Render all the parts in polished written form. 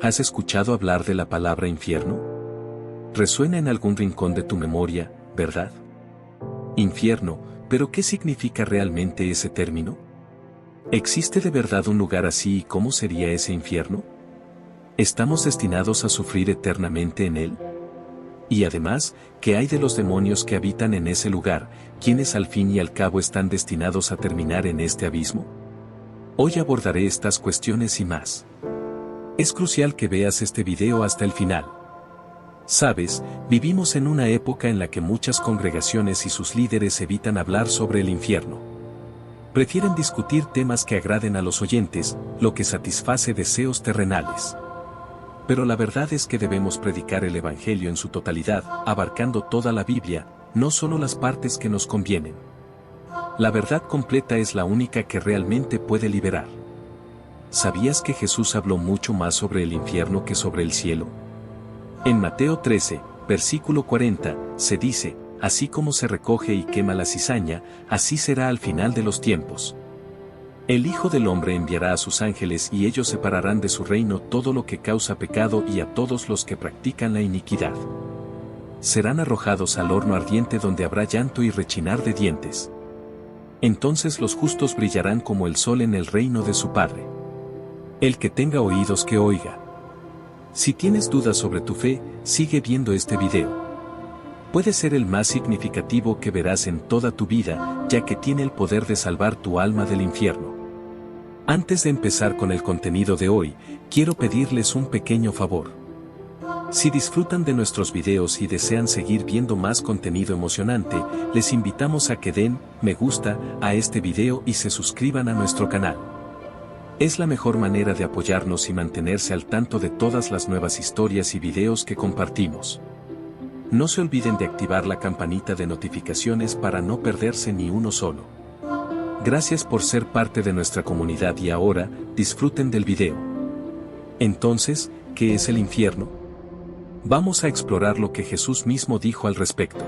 ¿Has escuchado hablar de la palabra infierno? Resuena en algún rincón de tu memoria, ¿verdad? Infierno, ¿pero qué significa realmente ese término? ¿Existe de verdad un lugar así y cómo sería ese infierno? ¿Estamos destinados a sufrir eternamente en él? Y además, ¿qué hay de los demonios que habitan en ese lugar, quienes al fin y al cabo están destinados a terminar en este abismo? Hoy abordaré estas cuestiones y más. Es crucial que veas este video hasta el final. Sabes, vivimos en una época en la que muchas congregaciones y sus líderes evitan hablar sobre el infierno. Prefieren discutir temas que agraden a los oyentes, lo que satisface deseos terrenales. Pero la verdad es que debemos predicar el Evangelio en su totalidad, abarcando toda la Biblia, no solo las partes que nos convienen. La verdad completa es la única que realmente puede liberar. ¿Sabías que Jesús habló mucho más sobre el infierno que sobre el cielo? En Mateo 13, versículo 40, se dice, así como se recoge y quema la cizaña, así será al final de los tiempos. El Hijo del Hombre enviará a sus ángeles y ellos separarán de su reino todo lo que causa pecado y a todos los que practican la iniquidad. Serán arrojados al horno ardiente donde habrá llanto y rechinar de dientes. Entonces los justos brillarán como el sol en el reino de su Padre. El que tenga oídos que oiga. Si tienes dudas sobre tu fe, sigue viendo este video. Puede ser el más significativo que verás en toda tu vida, ya que tiene el poder de salvar tu alma del infierno. Antes de empezar con el contenido de hoy, quiero pedirles un pequeño favor. Si disfrutan de nuestros videos y desean seguir viendo más contenido emocionante, les invitamos a que den me gusta a este video y se suscriban a nuestro canal. Es la mejor manera de apoyarnos y mantenerse al tanto de todas las nuevas historias y videos que compartimos. No se olviden de activar la campanita de notificaciones para no perderse ni uno solo. Gracias por ser parte de nuestra comunidad y ahora, disfruten del video. Entonces, ¿qué es el infierno? Vamos a explorar lo que Jesús mismo dijo al respecto.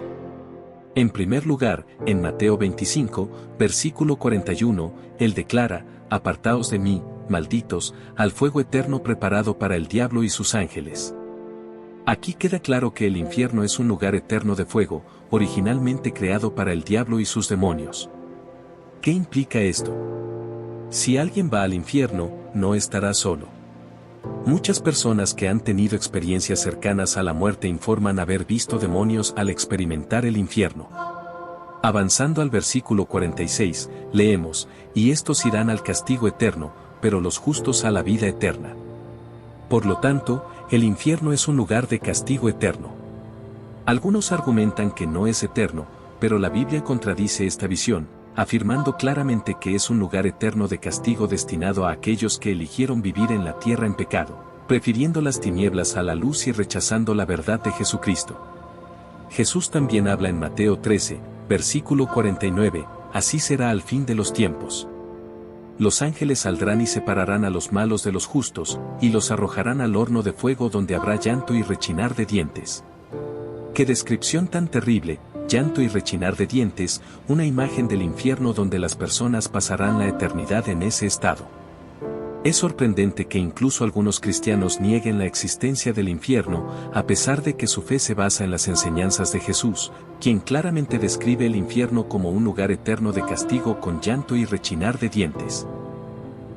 En primer lugar, en Mateo 25, versículo 41, Él declara, apartaos de mí, malditos, al fuego eterno preparado para el diablo y sus ángeles. Aquí queda claro que el infierno es un lugar eterno de fuego, originalmente creado para el diablo y sus demonios. ¿Qué implica esto? Si alguien va al infierno, no estará solo. Muchas personas que han tenido experiencias cercanas a la muerte informan haber visto demonios al experimentar el infierno. Avanzando al versículo 46, leemos, y estos irán al castigo eterno, pero los justos a la vida eterna. Por lo tanto, el infierno es un lugar de castigo eterno. Algunos argumentan que no es eterno, pero la Biblia contradice esta visión, afirmando claramente que es un lugar eterno de castigo destinado a aquellos que eligieron vivir en la tierra en pecado, prefiriendo las tinieblas a la luz y rechazando la verdad de Jesucristo. Jesús también habla en Mateo 13, versículo 49, así será al fin de los tiempos. Los ángeles saldrán y separarán a los malos de los justos, y los arrojarán al horno de fuego donde habrá llanto y rechinar de dientes. ¡Qué descripción tan terrible! Llanto y rechinar de dientes, una imagen del infierno donde las personas pasarán la eternidad en ese estado. Es sorprendente que incluso algunos cristianos nieguen la existencia del infierno, a pesar de que su fe se basa en las enseñanzas de Jesús, quien claramente describe el infierno como un lugar eterno de castigo con llanto y rechinar de dientes.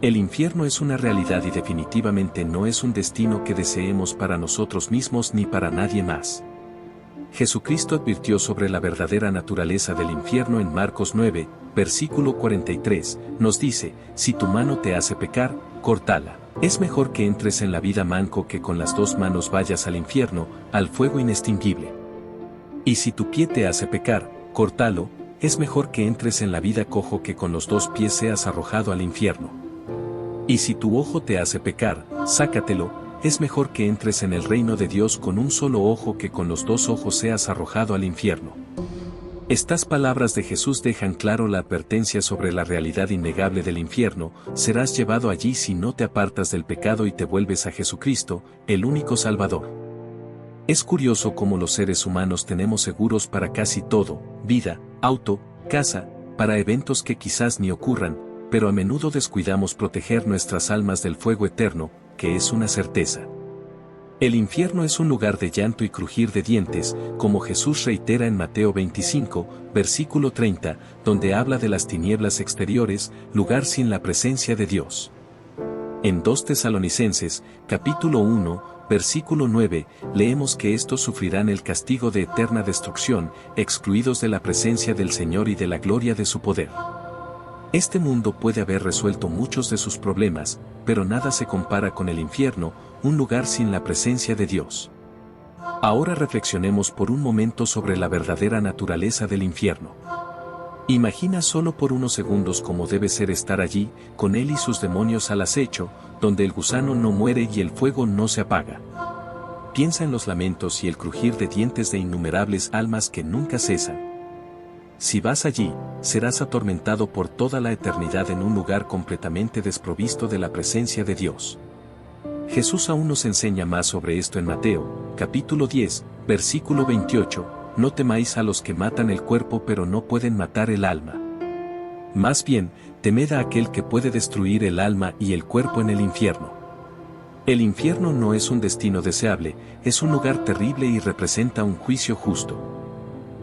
El infierno es una realidad y definitivamente no es un destino que deseemos para nosotros mismos ni para nadie más. Jesucristo advirtió sobre la verdadera naturaleza del infierno en Marcos 9, versículo 43, nos dice, si tu mano te hace pecar, córtala. Es mejor que entres en la vida manco que con las dos manos vayas al infierno, al fuego inextinguible. Y si tu pie te hace pecar, córtalo, es mejor que entres en la vida cojo que con los dos pies seas arrojado al infierno. Y si tu ojo te hace pecar, sácatelo, es mejor que entres en el reino de Dios con un solo ojo que con los dos ojos seas arrojado al infierno. Estas palabras de Jesús dejan claro la advertencia sobre la realidad innegable del infierno, serás llevado allí si no te apartas del pecado y te vuelves a Jesucristo, el único Salvador. Es curioso cómo los seres humanos tenemos seguros para casi todo, vida, auto, casa, para eventos que quizás ni ocurran, pero a menudo descuidamos proteger nuestras almas del fuego eterno, que es una certeza. El infierno es un lugar de llanto y crujir de dientes, como Jesús reitera en Mateo 25, versículo 30, donde habla de las tinieblas exteriores, lugar sin la presencia de Dios. En 2 Tesalonicenses, capítulo 1, versículo 9, leemos que estos sufrirán el castigo de eterna destrucción, excluidos de la presencia del Señor y de la gloria de su poder. Este mundo puede haber resuelto muchos de sus problemas, pero nada se compara con el infierno, un lugar sin la presencia de Dios. Ahora reflexionemos por un momento sobre la verdadera naturaleza del infierno. Imagina solo por unos segundos cómo debe ser estar allí, con él y sus demonios al acecho, donde el gusano no muere y el fuego no se apaga. Piensa en los lamentos y el crujir de dientes de innumerables almas que nunca cesan. Si vas allí, serás atormentado por toda la eternidad en un lugar completamente desprovisto de la presencia de Dios. Jesús aún nos enseña más sobre esto en Mateo, capítulo 10, versículo 28, no temáis a los que matan el cuerpo pero no pueden matar el alma. Más bien, temed a aquel que puede destruir el alma y el cuerpo en el infierno. El infierno no es un destino deseable, es un lugar terrible y representa un juicio justo.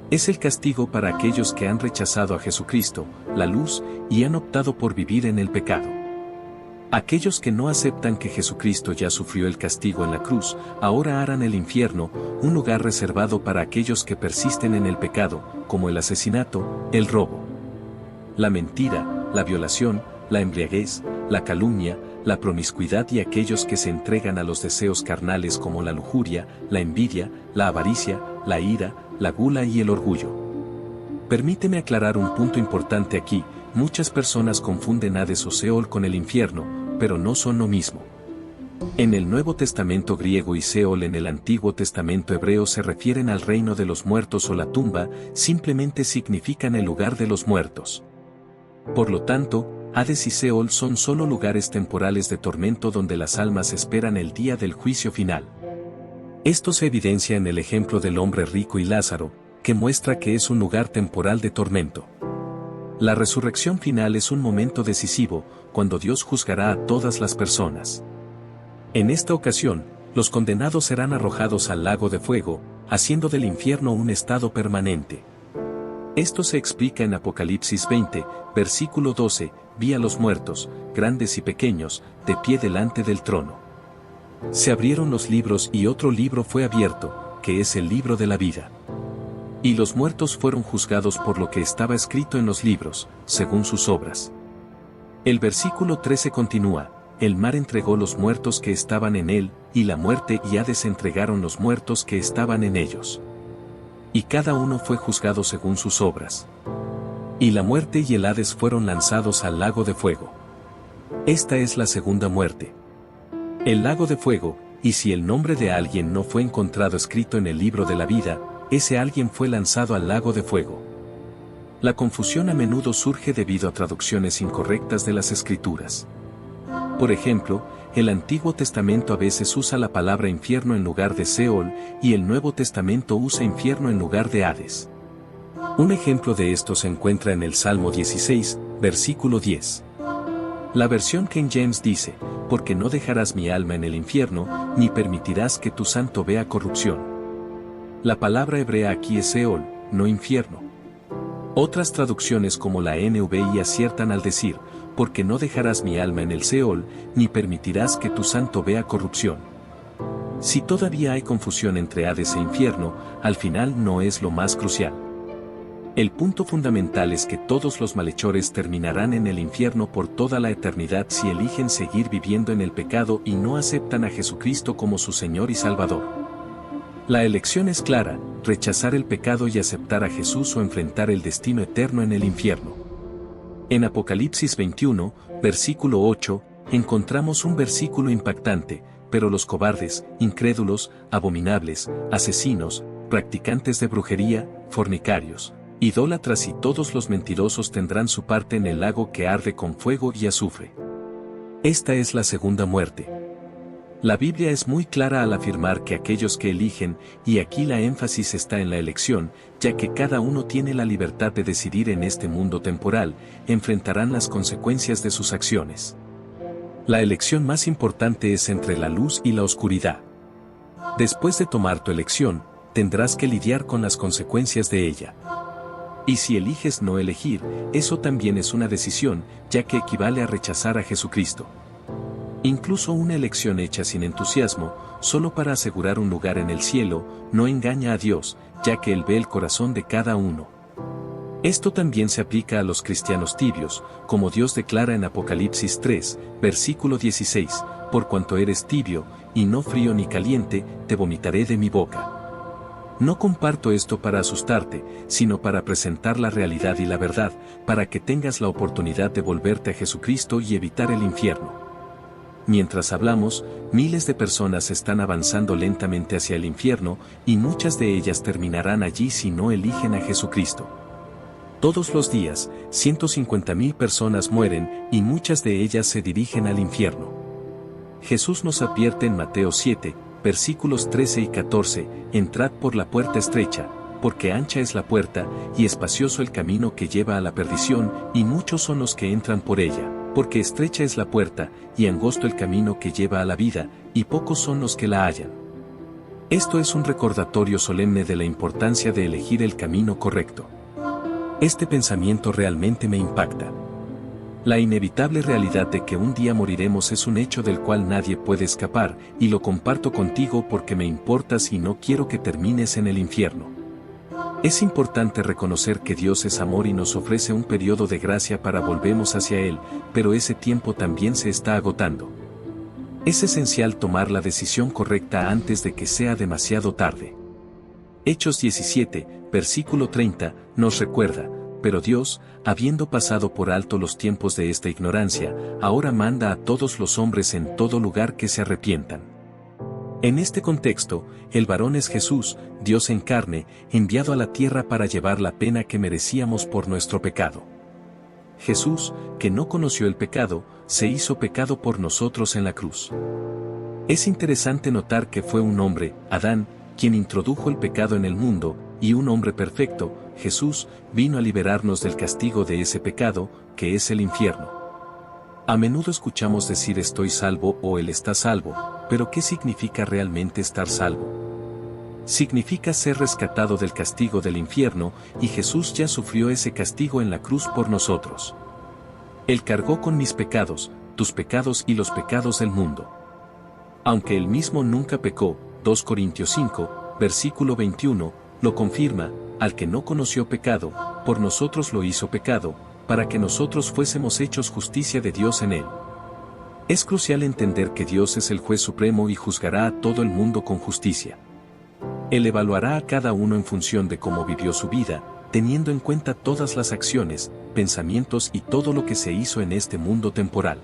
Es el castigo para aquellos que han rechazado a Jesucristo, la luz, y han optado por vivir en el pecado. Aquellos que no aceptan que Jesucristo ya sufrió el castigo en la cruz, ahora harán el infierno, un lugar reservado para aquellos que persisten en el pecado, como el asesinato, el robo, la mentira, la violación, la embriaguez, la calumnia, la promiscuidad y aquellos que se entregan a los deseos carnales como la lujuria, la envidia, la avaricia, la ira, la gula y el orgullo. Permíteme aclarar un punto importante aquí, muchas personas confunden Hades o Seol con el infierno, pero no son lo mismo. En el Nuevo Testamento griego y Seol en el Antiguo Testamento hebreo se refieren al reino de los muertos o la tumba, simplemente significan el lugar de los muertos. Por lo tanto, Hades y Seol son solo lugares temporales de tormento donde las almas esperan el día del juicio final. Esto se evidencia en el ejemplo del hombre rico y Lázaro, que muestra que es un lugar temporal de tormento. La resurrección final es un momento decisivo, cuando Dios juzgará a todas las personas. En esta ocasión, los condenados serán arrojados al lago de fuego, haciendo del infierno un estado permanente. Esto se explica en Apocalipsis 20, versículo 12, vi a los muertos, grandes y pequeños, de pie delante del trono. Se abrieron los libros y otro libro fue abierto, que es el libro de la vida. Y los muertos fueron juzgados por lo que estaba escrito en los libros, según sus obras. El versículo 13 continúa, el mar entregó los muertos que estaban en él, y la muerte y Hades entregaron los muertos que estaban en ellos. Y cada uno fue juzgado según sus obras. Y la muerte y el Hades fueron lanzados al lago de fuego. Esta es la segunda muerte. El lago de fuego, y si el nombre de alguien no fue encontrado escrito en el libro de la vida, ese alguien fue lanzado al lago de fuego. La confusión a menudo surge debido a traducciones incorrectas de las Escrituras. Por ejemplo, el Antiguo Testamento a veces usa la palabra infierno en lugar de Seol, y el Nuevo Testamento usa infierno en lugar de Hades. Un ejemplo de esto se encuentra en el Salmo 16, versículo 10. La versión King James dice, porque no dejarás mi alma en el infierno, ni permitirás que tu santo vea corrupción. La palabra hebrea aquí es Seol, no infierno. Otras traducciones como la NVI aciertan al decir, porque no dejarás mi alma en el Seol, ni permitirás que tu santo vea corrupción. Si todavía hay confusión entre Hades e infierno, al final no es lo más crucial. El punto fundamental es que todos los malhechores terminarán en el infierno por toda la eternidad si eligen seguir viviendo en el pecado y no aceptan a Jesucristo como su Señor y Salvador. La elección es clara, rechazar el pecado y aceptar a Jesús o enfrentar el destino eterno en el infierno. En Apocalipsis 21, versículo 8, encontramos un versículo impactante, pero los cobardes, incrédulos, abominables, asesinos, practicantes de brujería, fornicarios, idólatras y todos los mentirosos tendrán su parte en el lago que arde con fuego y azufre. Esta es la segunda muerte. La Biblia es muy clara al afirmar que aquellos que eligen, y aquí la énfasis está en la elección, ya que cada uno tiene la libertad de decidir en este mundo temporal, enfrentarán las consecuencias de sus acciones. La elección más importante es entre la luz y la oscuridad. Después de tomar tu elección, tendrás que lidiar con las consecuencias de ella. Y si eliges no elegir, eso también es una decisión, ya que equivale a rechazar a Jesucristo. Incluso una elección hecha sin entusiasmo, solo para asegurar un lugar en el cielo, no engaña a Dios, ya que Él ve el corazón de cada uno. Esto también se aplica a los cristianos tibios, como Dios declara en Apocalipsis 3, versículo 16, por cuanto eres tibio, y no frío ni caliente, te vomitaré de mi boca. No comparto esto para asustarte, sino para presentar la realidad y la verdad, para que tengas la oportunidad de volverte a Jesucristo y evitar el infierno. Mientras hablamos, miles de personas están avanzando lentamente hacia el infierno, y muchas de ellas terminarán allí si no eligen a Jesucristo. Todos los días, 150,000 personas mueren, y muchas de ellas se dirigen al infierno. Jesús nos advierte en Mateo 7, versículos 13 y 14, entrad por la puerta estrecha, porque ancha es la puerta, y espacioso el camino que lleva a la perdición, y muchos son los que entran por ella, porque estrecha es la puerta, y angosto el camino que lleva a la vida, y pocos son los que la hallan. Esto es un recordatorio solemne de la importancia de elegir el camino correcto. Este pensamiento realmente me impacta. La inevitable realidad de que un día moriremos es un hecho del cual nadie puede escapar, y lo comparto contigo porque me importas y no quiero que termines en el infierno. Es importante reconocer que Dios es amor y nos ofrece un periodo de gracia para volvernos hacia Él, pero ese tiempo también se está agotando. Es esencial tomar la decisión correcta antes de que sea demasiado tarde. Hechos 17, versículo 30, nos recuerda, pero Dios, habiendo pasado por alto los tiempos de esta ignorancia, ahora manda a todos los hombres en todo lugar que se arrepientan. En este contexto, el varón es Jesús, Dios en carne, enviado a la tierra para llevar la pena que merecíamos por nuestro pecado. Jesús, que no conoció el pecado, se hizo pecado por nosotros en la cruz. Es interesante notar que fue un hombre, Adán, quien introdujo el pecado en el mundo, y un hombre perfecto, Jesús, vino a liberarnos del castigo de ese pecado, que es el infierno. A menudo escuchamos decir estoy salvo o Él está salvo, pero ¿qué significa realmente estar salvo? Significa ser rescatado del castigo del infierno, y Jesús ya sufrió ese castigo en la cruz por nosotros. Él cargó con mis pecados, tus pecados y los pecados del mundo. Aunque Él mismo nunca pecó, 2 Corintios 5, versículo 21, lo confirma, al que no conoció pecado, por nosotros lo hizo pecado, para que nosotros fuésemos hechos justicia de Dios en Él. Es crucial entender que Dios es el juez supremo y juzgará a todo el mundo con justicia. Él evaluará a cada uno en función de cómo vivió su vida, teniendo en cuenta todas las acciones, pensamientos y todo lo que se hizo en este mundo temporal.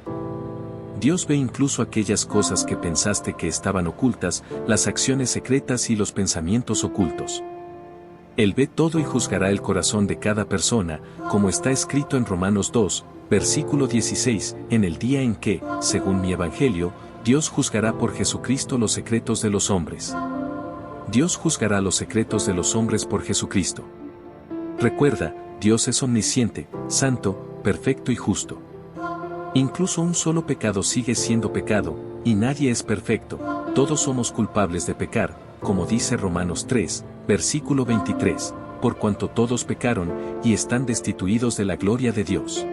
Dios ve incluso aquellas cosas que pensaste que estaban ocultas, las acciones secretas y los pensamientos ocultos. Él ve todo y juzgará el corazón de cada persona, como está escrito en Romanos 2, versículo 16, en el día en que, según mi evangelio, Dios juzgará por Jesucristo los secretos de los hombres. Dios juzgará los secretos de los hombres por Jesucristo. Recuerda, Dios es omnisciente, santo, perfecto y justo. Incluso un solo pecado sigue siendo pecado, y nadie es perfecto, todos somos culpables de pecar, como dice Romanos 3, versículo 23, por cuanto todos pecaron, y están destituidos de la gloria de Dios.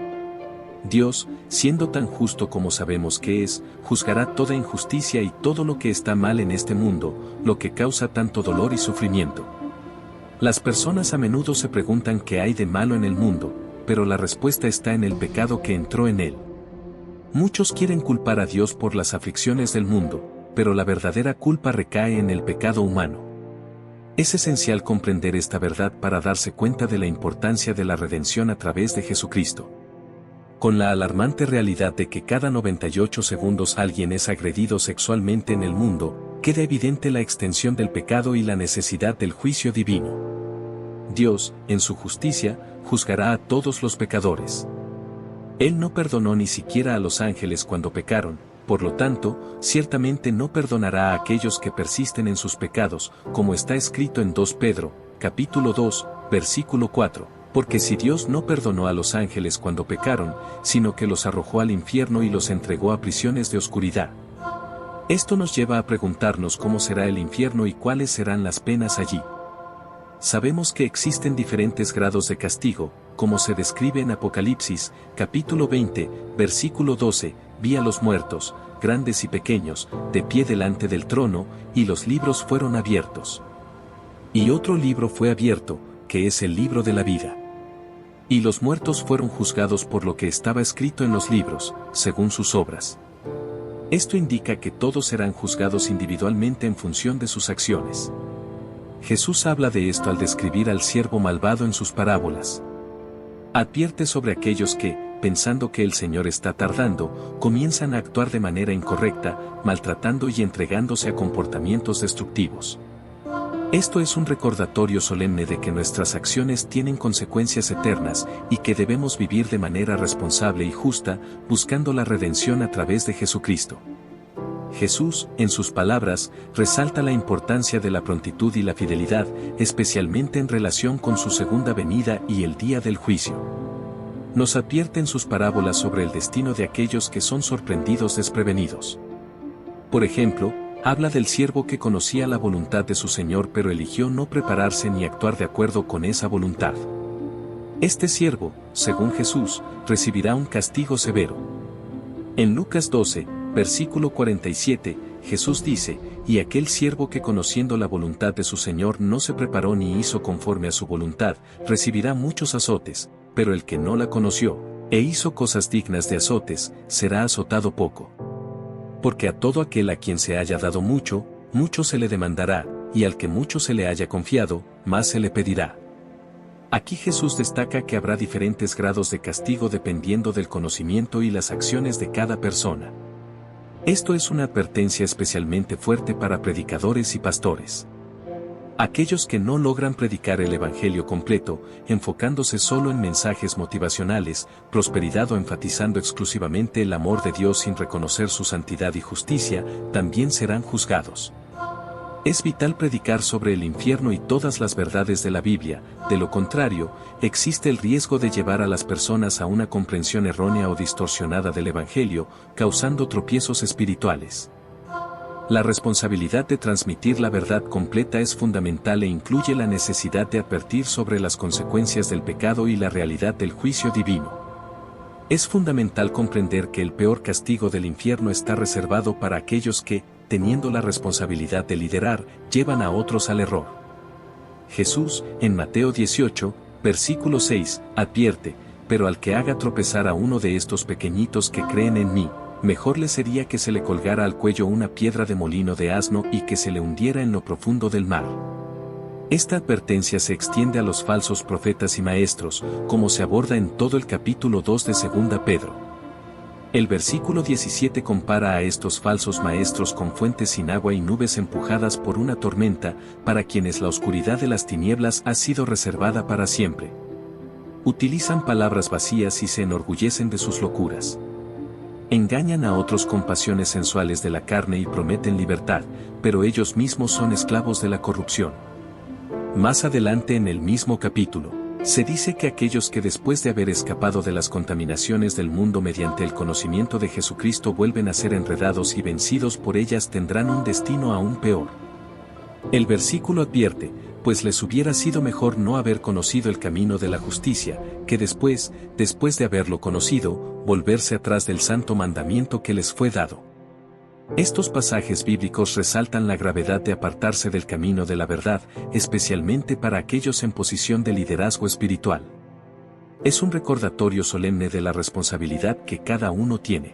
Dios, siendo tan justo como sabemos que es, juzgará toda injusticia y todo lo que está mal en este mundo, lo que causa tanto dolor y sufrimiento. Las personas a menudo se preguntan qué hay de malo en el mundo, pero la respuesta está en el pecado que entró en él. Muchos quieren culpar a Dios por las aflicciones del mundo, pero la verdadera culpa recae en el pecado humano. Es esencial comprender esta verdad para darse cuenta de la importancia de la redención a través de Jesucristo. Con la alarmante realidad de que cada 98 segundos alguien es agredido sexualmente en el mundo, queda evidente la extensión del pecado y la necesidad del juicio divino. Dios, en su justicia, juzgará a todos los pecadores. Él no perdonó ni siquiera a los ángeles cuando pecaron, por lo tanto, ciertamente no perdonará a aquellos que persisten en sus pecados, como está escrito en 2 Pedro, capítulo 2, versículo 4, Porque si Dios no perdonó a los ángeles cuando pecaron, sino que los arrojó al infierno y los entregó a prisiones de oscuridad. Esto nos lleva a preguntarnos cómo será el infierno y cuáles serán las penas allí. Sabemos que existen diferentes grados de castigo, como se describe en Apocalipsis, capítulo 20, versículo 12, vi a los muertos, grandes y pequeños, de pie delante del trono, y los libros fueron abiertos. Y otro libro fue abierto, que es el libro de la vida. Y los muertos fueron juzgados por lo que estaba escrito en los libros, según sus obras. Esto indica que todos serán juzgados individualmente en función de sus acciones. Jesús habla de esto al describir al siervo malvado en sus parábolas. Advierte sobre aquellos que, pensando que el Señor está tardando, comienzan a actuar de manera incorrecta, maltratando y entregándose a comportamientos destructivos. Esto es un recordatorio solemne de que nuestras acciones tienen consecuencias eternas y que debemos vivir de manera responsable y justa, buscando la redención a través de Jesucristo. Jesús, en sus palabras, resalta la importancia de la prontitud y la fidelidad, especialmente en relación con su segunda venida y el día del juicio. Nos advierte en sus parábolas sobre el destino de aquellos que son sorprendidos desprevenidos. Por ejemplo, habla del siervo que conocía la voluntad de su Señor pero eligió no prepararse ni actuar de acuerdo con esa voluntad. Este siervo, según Jesús, recibirá un castigo severo. En Lucas 12, versículo 47, Jesús dice, y aquel siervo que conociendo la voluntad de su Señor no se preparó ni hizo conforme a su voluntad, recibirá muchos azotes, pero el que no la conoció, e hizo cosas dignas de azotes, será azotado poco. Porque a todo aquel a quien se haya dado mucho, mucho se le demandará, y al que mucho se le haya confiado, más se le pedirá. Aquí Jesús destaca que habrá diferentes grados de castigo dependiendo del conocimiento y las acciones de cada persona. Esto es una advertencia especialmente fuerte para predicadores y pastores. Aquellos que no logran predicar el Evangelio completo, enfocándose solo en mensajes motivacionales, prosperidad o enfatizando exclusivamente el amor de Dios sin reconocer su santidad y justicia, también serán juzgados. Es vital predicar sobre el infierno y todas las verdades de la Biblia, de lo contrario, existe el riesgo de llevar a las personas a una comprensión errónea o distorsionada del Evangelio, causando tropiezos espirituales. La responsabilidad de transmitir la verdad completa es fundamental e incluye la necesidad de advertir sobre las consecuencias del pecado y la realidad del juicio divino. Es fundamental comprender que el peor castigo del infierno está reservado para aquellos que, teniendo la responsabilidad de liderar, llevan a otros al error. Jesús, en Mateo 18, versículo 6, advierte, pero al que haga tropezar a uno de estos pequeñitos que creen en mí, mejor le sería que se le colgara al cuello una piedra de molino de asno y que se le hundiera en lo profundo del mar. Esta advertencia se extiende a los falsos profetas y maestros, como se aborda en todo el capítulo 2 de 2 Pedro. El versículo 17 compara a estos falsos maestros con fuentes sin agua y nubes empujadas por una tormenta, para quienes la oscuridad de las tinieblas ha sido reservada para siempre. Utilizan palabras vacías y se enorgullecen de sus locuras. Engañan a otros con pasiones sensuales de la carne y prometen libertad, pero ellos mismos son esclavos de la corrupción. Más adelante en el mismo capítulo, se dice que aquellos que después de haber escapado de las contaminaciones del mundo mediante el conocimiento de Jesucristo vuelven a ser enredados y vencidos por ellas tendrán un destino aún peor. El versículo advierte, pues les hubiera sido mejor no haber conocido el camino de la justicia, que después de haberlo conocido, volverse atrás del santo mandamiento que les fue dado. Estos pasajes bíblicos resaltan la gravedad de apartarse del camino de la verdad, especialmente para aquellos en posición de liderazgo espiritual. Es un recordatorio solemne de la responsabilidad que cada uno tiene.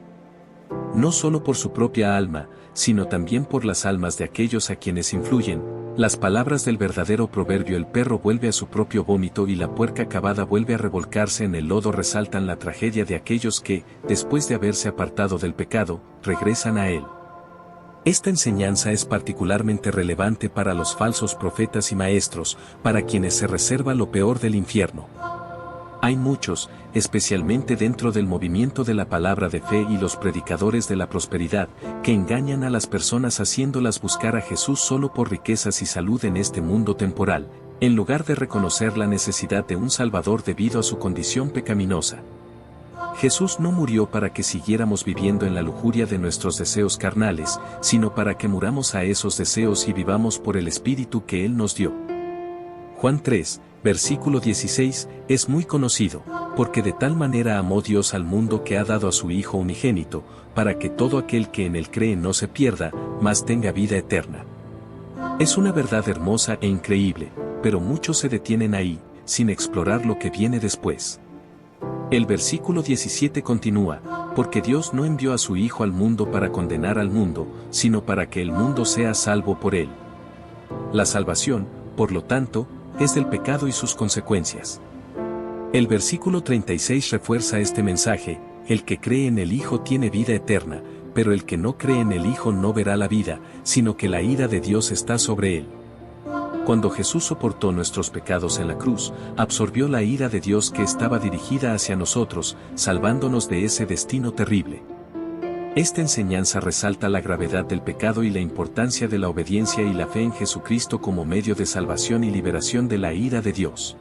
No solo por su propia alma, sino también por las almas de aquellos a quienes influyen. Las palabras del verdadero proverbio "el perro vuelve a su propio vómito y la puerca cavada vuelve a revolcarse en el lodo" resaltan la tragedia de aquellos que, después de haberse apartado del pecado, regresan a él. Esta enseñanza es particularmente relevante para los falsos profetas y maestros, para quienes se reserva lo peor del infierno. Hay muchos, especialmente dentro del movimiento de la palabra de fe y los predicadores de la prosperidad, que engañan a las personas haciéndolas buscar a Jesús solo por riquezas y salud en este mundo temporal, en lugar de reconocer la necesidad de un Salvador debido a su condición pecaminosa. Jesús no murió para que siguiéramos viviendo en la lujuria de nuestros deseos carnales, sino para que muramos a esos deseos y vivamos por el Espíritu que Él nos dio. Juan 3, versículo 16, es muy conocido, porque de tal manera amó Dios al mundo que ha dado a su Hijo unigénito, para que todo aquel que en Él cree no se pierda, mas tenga vida eterna. Es una verdad hermosa e increíble, pero muchos se detienen ahí, sin explorar lo que viene después. El versículo 17 continúa, porque Dios no envió a su Hijo al mundo para condenar al mundo, sino para que el mundo sea salvo por él. La salvación, por lo tanto, es del pecado y sus consecuencias. El versículo 36 refuerza este mensaje: el que cree en el Hijo tiene vida eterna, pero el que no cree en el Hijo no verá la vida, sino que la ira de Dios está sobre él. Cuando Jesús soportó nuestros pecados en la cruz, absorbió la ira de Dios que estaba dirigida hacia nosotros, salvándonos de ese destino terrible. Esta enseñanza resalta la gravedad del pecado y la importancia de la obediencia y la fe en Jesucristo como medio de salvación y liberación de la ira de Dios.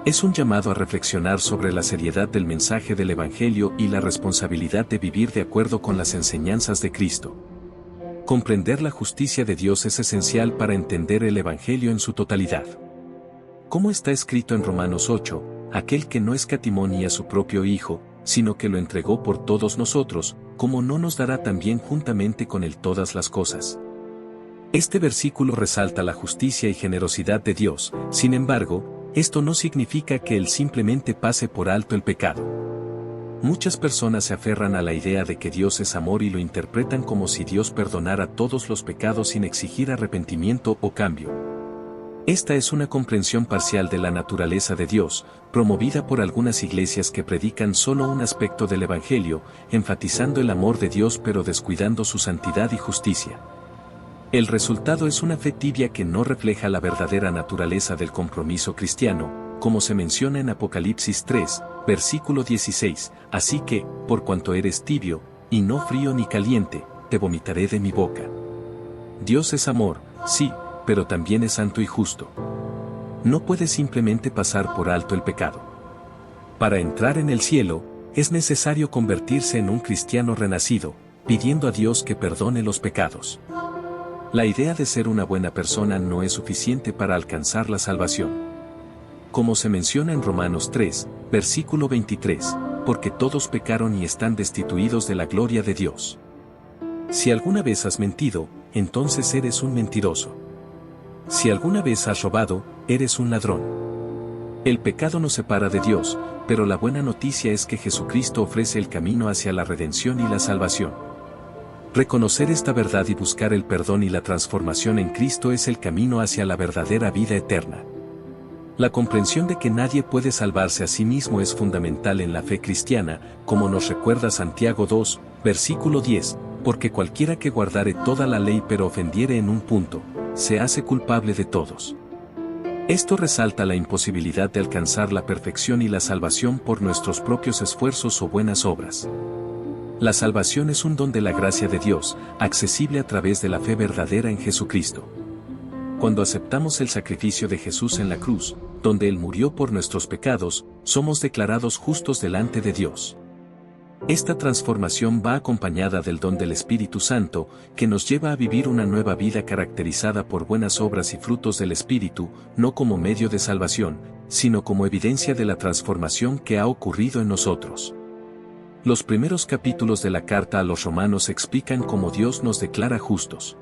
Es un llamado a reflexionar sobre la seriedad del mensaje del Evangelio y la responsabilidad de vivir de acuerdo con las enseñanzas de Cristo. Comprender la justicia de Dios es esencial para entender el Evangelio en su totalidad. Como está escrito en Romanos 8, aquel que no escatimó ni a su propio Hijo, sino que lo entregó por todos nosotros, ¿cómo no nos dará también juntamente con él todas las cosas? Este versículo resalta la justicia y generosidad de Dios, sin embargo, esto no significa que Él simplemente pase por alto el pecado. Muchas personas se aferran a la idea de que Dios es amor y lo interpretan como si Dios perdonara todos los pecados sin exigir arrepentimiento o cambio. Esta es una comprensión parcial de la naturaleza de Dios, promovida por algunas iglesias que predican solo un aspecto del Evangelio, enfatizando el amor de Dios pero descuidando su santidad y justicia. El resultado es una fe tibia que no refleja la verdadera naturaleza del compromiso cristiano, como se menciona en Apocalipsis 3, versículo 16, así que, por cuanto eres tibio, y no frío ni caliente, te vomitaré de mi boca. Dios es amor, sí, pero también es santo y justo. No puede simplemente pasar por alto el pecado. Para entrar en el cielo, es necesario convertirse en un cristiano renacido, pidiendo a Dios que perdone los pecados. La idea de ser una buena persona no es suficiente para alcanzar la salvación. Como se menciona en Romanos 3, versículo 23, porque todos pecaron y están destituidos de la gloria de Dios. Si alguna vez has mentido, entonces eres un mentiroso. Si alguna vez has robado, eres un ladrón. El pecado nos separa de Dios, pero la buena noticia es que Jesucristo ofrece el camino hacia la redención y la salvación. Reconocer esta verdad y buscar el perdón y la transformación en Cristo es el camino hacia la verdadera vida eterna. La comprensión de que nadie puede salvarse a sí mismo es fundamental en la fe cristiana, como nos recuerda Santiago 2, versículo 10, porque cualquiera que guardare toda la ley pero ofendiere en un punto, se hace culpable de todos. Esto resalta la imposibilidad de alcanzar la perfección y la salvación por nuestros propios esfuerzos o buenas obras. La salvación es un don de la gracia de Dios, accesible a través de la fe verdadera en Jesucristo. Cuando aceptamos el sacrificio de Jesús en la cruz, donde Él murió por nuestros pecados, somos declarados justos delante de Dios. Esta transformación va acompañada del don del Espíritu Santo, que nos lleva a vivir una nueva vida caracterizada por buenas obras y frutos del Espíritu, no como medio de salvación, sino como evidencia de la transformación que ha ocurrido en nosotros. Los primeros capítulos de la carta a los Romanos explican cómo Dios nos declara justos.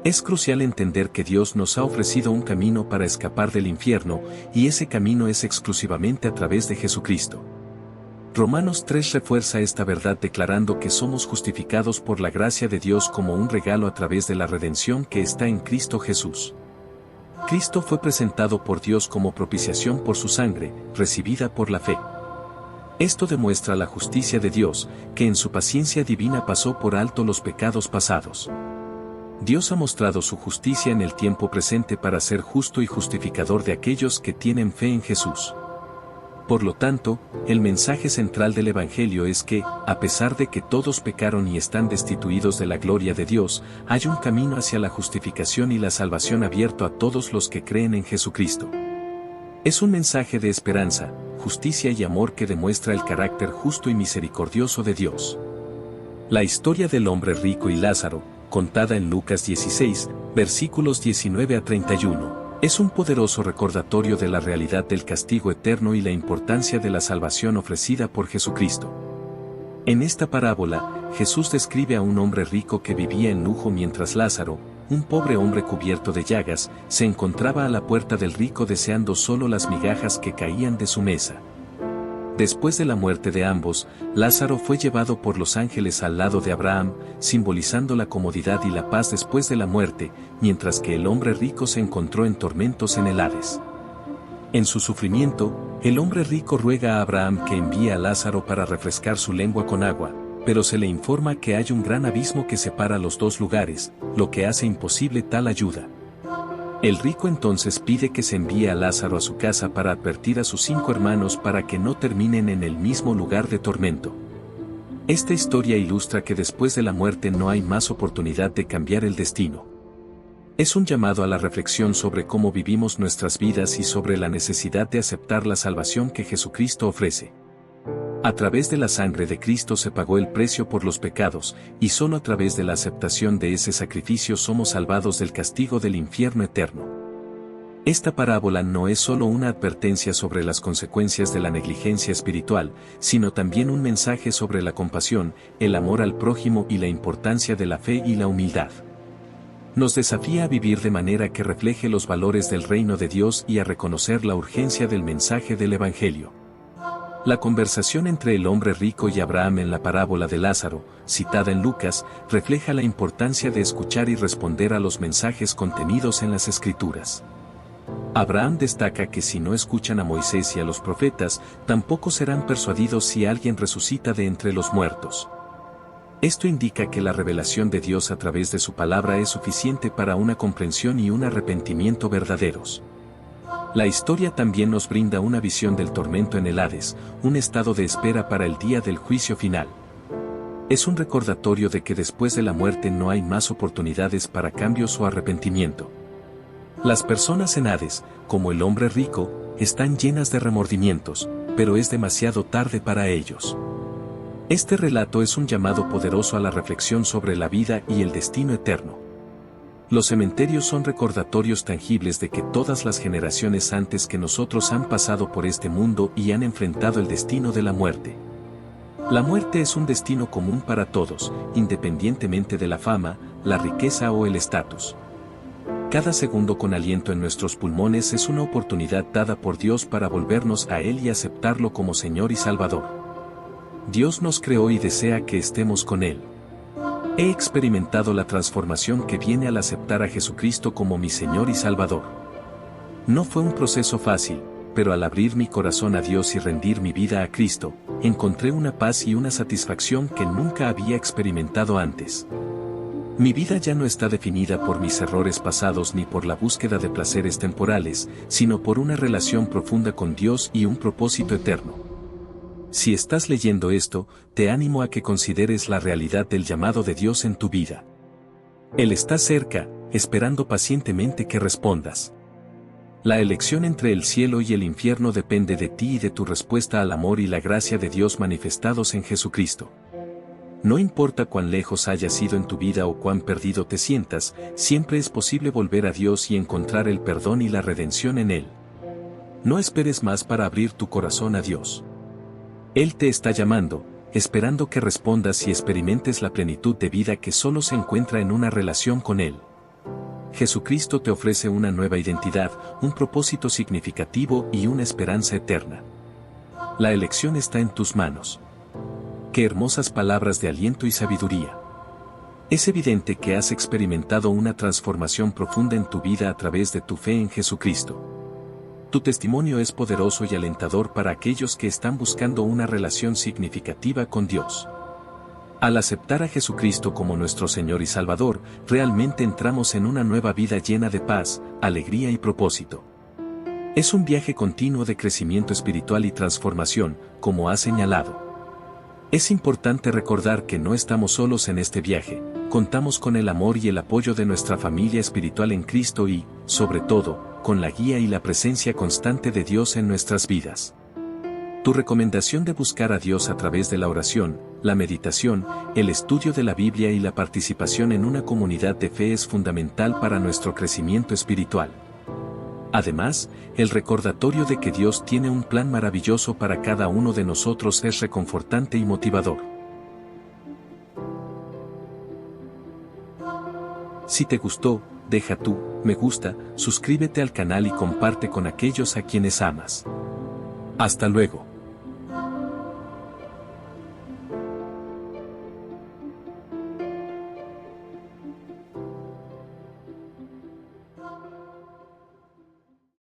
Es crucial entender que Dios nos ha ofrecido un camino para escapar del infierno, y ese camino es exclusivamente a través de Jesucristo. Romanos 3 refuerza esta verdad declarando que somos justificados por la gracia de Dios como un regalo a través de la redención que está en Cristo Jesús. Cristo fue presentado por Dios como propiciación por su sangre, recibida por la fe. Esto demuestra la justicia de Dios, que en su paciencia divina pasó por alto los pecados pasados. Dios ha mostrado su justicia en el tiempo presente para ser justo y justificador de aquellos que tienen fe en Jesús. Por lo tanto, el mensaje central del Evangelio es que, a pesar de que todos pecaron y están destituidos de la gloria de Dios, hay un camino hacia la justificación y la salvación abierto a todos los que creen en Jesucristo. Es un mensaje de esperanza, justicia y amor que demuestra el carácter justo y misericordioso de Dios. La historia del hombre rico y Lázaro, contada en Lucas 16, versículos 19 a 31. Es un poderoso recordatorio de la realidad del castigo eterno y la importancia de la salvación ofrecida por Jesucristo. En esta parábola, Jesús describe a un hombre rico que vivía en lujo mientras Lázaro, un pobre hombre cubierto de llagas, se encontraba a la puerta del rico deseando solo las migajas que caían de su mesa. Después de la muerte de ambos, Lázaro fue llevado por los ángeles al lado de Abraham, simbolizando la comodidad y la paz después de la muerte, mientras que el hombre rico se encontró en tormentos en el Hades. En su sufrimiento, el hombre rico ruega a Abraham que envíe a Lázaro para refrescar su lengua con agua, pero se le informa que hay un gran abismo que separa los dos lugares, lo que hace imposible tal ayuda. El rico entonces pide que se envíe a Lázaro a su casa para advertir a sus 5 hermanos para que no terminen en el mismo lugar de tormento. Esta historia ilustra que después de la muerte no hay más oportunidad de cambiar el destino. Es un llamado a la reflexión sobre cómo vivimos nuestras vidas y sobre la necesidad de aceptar la salvación que Jesucristo ofrece. A través de la sangre de Cristo se pagó el precio por los pecados, y solo a través de la aceptación de ese sacrificio somos salvados del castigo del infierno eterno. Esta parábola no es solo una advertencia sobre las consecuencias de la negligencia espiritual, sino también un mensaje sobre la compasión, el amor al prójimo y la importancia de la fe y la humildad. Nos desafía a vivir de manera que refleje los valores del reino de Dios y a reconocer la urgencia del mensaje del Evangelio. La conversación entre el hombre rico y Abraham en la parábola de Lázaro, citada en Lucas, refleja la importancia de escuchar y responder a los mensajes contenidos en las Escrituras. Abraham destaca que si no escuchan a Moisés y a los profetas, tampoco serán persuadidos si alguien resucita de entre los muertos. Esto indica que la revelación de Dios a través de su palabra es suficiente para una comprensión y un arrepentimiento verdaderos. La historia también nos brinda una visión del tormento en el Hades, un estado de espera para el día del juicio final. Es un recordatorio de que después de la muerte no hay más oportunidades para cambios o arrepentimiento. Las personas en Hades, como el hombre rico, están llenas de remordimientos, pero es demasiado tarde para ellos. Este relato es un llamado poderoso a la reflexión sobre la vida y el destino eterno. Los cementerios son recordatorios tangibles de que todas las generaciones antes que nosotros han pasado por este mundo y han enfrentado el destino de la muerte. La muerte es un destino común para todos, independientemente de la fama, la riqueza o el estatus. Cada segundo con aliento en nuestros pulmones es una oportunidad dada por Dios para volvernos a Él y aceptarlo como Señor y Salvador. Dios nos creó y desea que estemos con Él. He experimentado la transformación que viene al aceptar a Jesucristo como mi Señor y Salvador. No fue un proceso fácil, pero al abrir mi corazón a Dios y rendir mi vida a Cristo, encontré una paz y una satisfacción que nunca había experimentado antes. Mi vida ya no está definida por mis errores pasados ni por la búsqueda de placeres temporales, sino por una relación profunda con Dios y un propósito eterno. Si estás leyendo esto, te animo a que consideres la realidad del llamado de Dios en tu vida. Él está cerca, esperando pacientemente que respondas. La elección entre el cielo y el infierno depende de ti y de tu respuesta al amor y la gracia de Dios manifestados en Jesucristo. No importa cuán lejos hayas ido en tu vida o cuán perdido te sientas, siempre es posible volver a Dios y encontrar el perdón y la redención en Él. No esperes más para abrir tu corazón a Dios. Él te está llamando, esperando que respondas y experimentes la plenitud de vida que solo se encuentra en una relación con Él. Jesucristo te ofrece una nueva identidad, un propósito significativo y una esperanza eterna. La elección está en tus manos. Qué hermosas palabras de aliento y sabiduría. Es evidente que has experimentado una transformación profunda en tu vida a través de tu fe en Jesucristo. Tu testimonio es poderoso y alentador para aquellos que están buscando una relación significativa con Dios. Al aceptar a Jesucristo como nuestro Señor y Salvador, realmente entramos en una nueva vida llena de paz, alegría y propósito. Es un viaje continuo de crecimiento espiritual y transformación, como ha señalado. Es importante recordar que no estamos solos en este viaje, contamos con el amor y el apoyo de nuestra familia espiritual en Cristo y, sobre todo, con la guía y la presencia constante de Dios en nuestras vidas. Tu recomendación de buscar a Dios a través de la oración, la meditación, el estudio de la Biblia y la participación en una comunidad de fe es fundamental para nuestro crecimiento espiritual. Además, el recordatorio de que Dios tiene un plan maravilloso para cada uno de nosotros es reconfortante y motivador. Si te gustó, deja tu me gusta, suscríbete al canal y comparte con aquellos a quienes amas. Hasta luego.